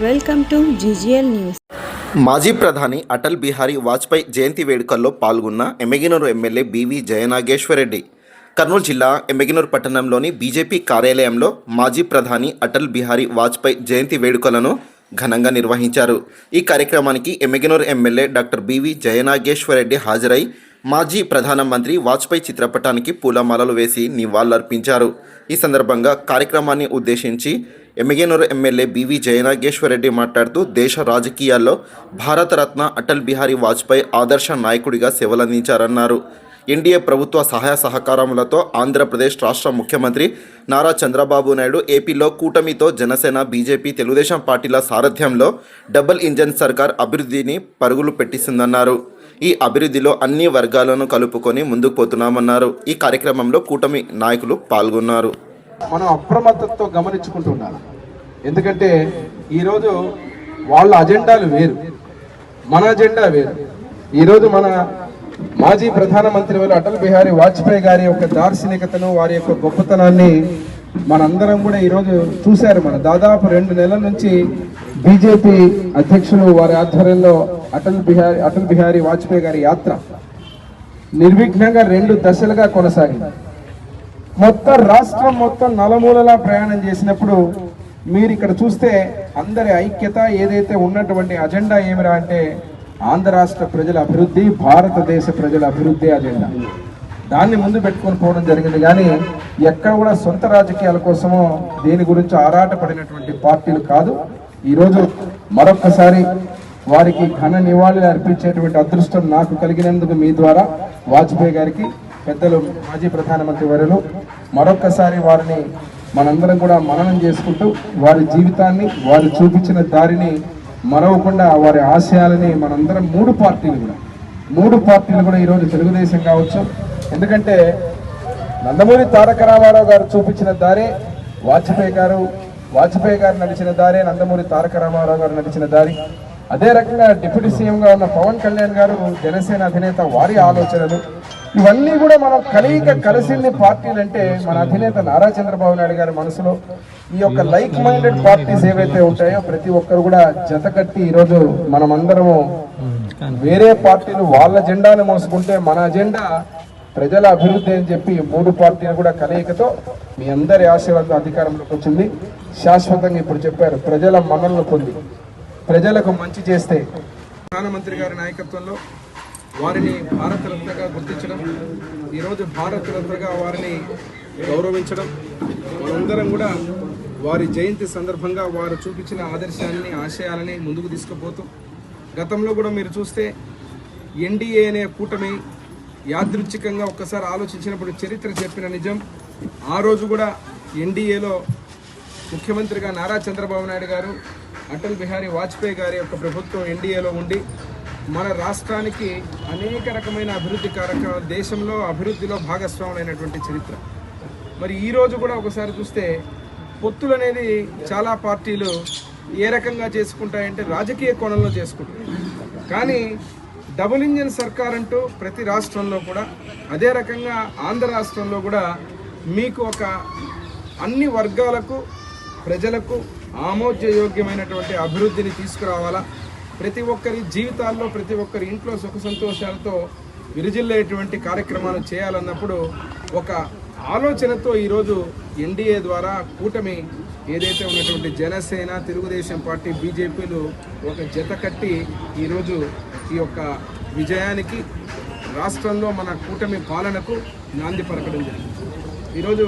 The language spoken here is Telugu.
Welcome to GGL news. మాజీ ప్రధాని అటల్ బిహారీ వాజ్పేయి జయంతి వేడుకల్లో పాల్గొన్న ఎమ్మిగనూరు ఎమ్మెల్యే బివి జయనాగేశ్వరరెడ్డి. కర్నూలు జిల్లా ఎమ్మిగనూరు పట్టణంలోని బీజేపీ కార్యాలయంలో మాజీ ప్రధాని అటల్ బిహారీ వాజ్పేయి జయంతి వేడుకలను ఘనంగా నిర్వహించారు. ఈ కార్యక్రమానికి Emmiganur MLA doctor BV Jayanageswara Reddy హాజరై మాజీ ప్రధానమంత్రి వాజ్పేయి చిత్రపటానికి పూలమాలలు వేసి నివాళులర్పించారు. ఈ సందర్భంగా కార్యక్రమాన్ని ఉద్దేశించి ఎమ్మిగనూరు ఎమ్మెల్యే బివి జయనాగేశ్వరరెడ్డి మాట్లాడుతూ, దేశ రాజకీయాల్లో భారతరత్న అటల్ బిహారీ వాజ్పేయి ఆదర్శ నాయకుడిగా సేవలందించారన్నారు. ఎన్డీఏ ప్రభుత్వ సహాయ సహకారములతో ఆంధ్రప్రదేశ్ రాష్ట్ర ముఖ్యమంత్రి నారా చంద్రబాబు నాయుడు, ఏపీలో కూటమితో జనసేన, బీజేపీ, తెలుగుదేశం పార్టీల సారథ్యంలో డబుల్ ఇంజన్ సర్కార్ అభివృద్ధిని పరుగులు పెట్టిస్తుందన్నారు. ఈ అభివృద్ధిలో అన్ని వర్గాలను కలుపుకొని ముందుకు పోతున్నామన్నారు. ఈ కార్యక్రమంలో కూటమి నాయకులు పాల్గొన్నారు. మనం అప్రమత్తతో గమనించుకుంటూ ఉండాలి. ఎందుకంటే ఈరోజు వాళ్ళ అజెండాలు వేరు, మన అజెండా వేరు. ఈరోజు మన మాజీ ప్రధానమంత్రి వారు అటల్ బిహారీ వాజ్పేయి గారి యొక్క దార్శనికతను, వారి యొక్క గొప్పతనాన్ని మనందరం కూడా ఈరోజు చూశారు. మన దాదాపు 2 నెలల నుంచి బీజేపీ అధ్యక్షులు వారి ఆధ్వర్యంలో అటల్ బిహారీ వాజ్పేయి గారి యాత్ర నిర్విఘ్నంగా 2 దశలుగా కొనసాగింది. మొత్తం రాష్ట్రం మొత్తం నలుమూలలా ప్రయాణం చేసినప్పుడు మీరు ఇక్కడ చూస్తే అందరి ఐక్యత, ఏదైతే ఉన్నటువంటి అజెండా ఏమిరా అంటే ఆంధ్ర రాష్ట్ర ప్రజల అభివృద్ధి, భారతదేశ ప్రజల అభివృద్ధి అజెండా. దాన్ని ముందు పెట్టుకొని పోవడం జరిగింది. కానీ ఎక్కడ కూడా సొంత రాజకీయాల కోసమో దీని గురించి ఆరాటపడినటువంటి పార్టీలు కాదు. ఈరోజు మరొక్కసారి వారికి ఘన నివాళులు అర్పించేటువంటి అదృష్టం నాకు కలిగినందుకు మీ ద్వారా వాజ్పేయి గారికి, పెద్దలు మాజీ ప్రధానమంత్రి వర్యులు, మరొక్కసారి వారిని మనందరం కూడా మననం చేసుకుంటూ వారి జీవితాన్ని, వారు చూపించిన దారిని మరవకుండా వారి ఆశయాలని మనందరం మూడు పార్టీలు కూడా ఈరోజు తెలుగుదేశం కావచ్చు. ఎందుకంటే నందమూరి తారక రామారావు గారు చూపించిన దారే వాజ్పేయి గారు నడిచిన దారే నందమూరి తారక రామారావు గారు నడిచిన దారి. అదే రకంగా డిప్యూటీ సీఎంగా ఉన్న పవన్ కళ్యాణ్ గారు, జనసేన అధినేత, వారి ఆలోచనలు, ఇవన్నీ కూడా మనం కలిసింది పార్టీలు అంటే మన అధినేత నారా చంద్రబాబు నాయుడు గారి మనసులో ఈ యొక్క లైక్ మైండెడ్ పార్టీస్ ఏవైతే ఉంటాయో ప్రతి ఒక్కరు కూడా జతకట్టి ఈరోజు మనమందరము వేరే పార్టీలు వాళ్ళ జెండాను మోసుకుంటే మన అజెండా ప్రజల అభివృద్ధి అని చెప్పి 3 పార్టీలు కూడా కలయికతో మీ అందరి ఆశీర్వాదం అధికారంలోకి వచ్చింది. శాశ్వతంగా ఇప్పుడు చెప్పారు, ప్రజల మన్ననలు పొంది ప్రజలకు మంచి చేస్తే ప్రధానమంత్రి గారి నాయకత్వంలో వారిని భారతరత్నగా గుర్తించడం, ఈరోజు భారతరత్నగా వారిని గౌరవించడం, మనందరం కూడా వారి జయంతి సందర్భంగా వారు చూపించిన ఆదర్శాన్ని, ఆశయాలని ముందుకు తీసుకుపోతూ, గతంలో కూడా మీరు చూస్తే ఎన్డీఏ అనే కూటమి యాదృచ్ఛికంగా ఒక్కసారి ఆలోచించినప్పుడు చరిత్ర చెప్పిన నిజం, ఆ రోజు కూడా ఎన్డీఏలో ముఖ్యమంత్రిగా నారా చంద్రబాబు నాయుడు గారు, అటల్ బిహారీ వాజ్పేయి గారి యొక్క ప్రభుత్వం ఎన్డీఏలో ఉండి మన రాష్ట్రానికి అనేక రకమైన అభివృద్ధి కార్యక్రమాలు, దేశంలో అభివృద్ధిలో భాగస్వాములైనటువంటి చరిత్ర. మరి ఈరోజు కూడా ఒకసారి చూస్తే పొత్తులు అనేది చాలా పార్టీలు ఏ రకంగా చేసుకుంటాయంటే రాజకీయ కోణంలో చేసుకుంటాయి. కానీ డబుల్ ఇంజన్ సర్కార్ అంటూ ప్రతి రాష్ట్రంలో కూడా, అదే రకంగా ఆంధ్ర రాష్ట్రంలో కూడా మీకు ఒక అన్ని వర్గాలకు, ప్రజలకు ఆమోదయోగ్యమైనటువంటి అభివృద్ధిని తీసుకురావాలా, ప్రతి ఒక్కరి జీవితాల్లో, ప్రతి ఒక్కరి ఇంట్లో సుఖ సంతోషాలతో విరజిల్లేటువంటి కార్యక్రమాలు చేయాలన్నప్పుడు ఒక ఆలోచనతో ఈరోజు ఎన్డీఏ ద్వారా కూటమి ఏదైతే ఉన్నటువంటి జనసేన, తెలుగుదేశం పార్టీ, బీజేపీలు ఒక జత కట్టి ఈరోజు ఈ యొక్క విజయానికి, రాష్ట్రంలో మన కూటమి పాలనకు నాంది పలకడం జరిగింది. ఈరోజు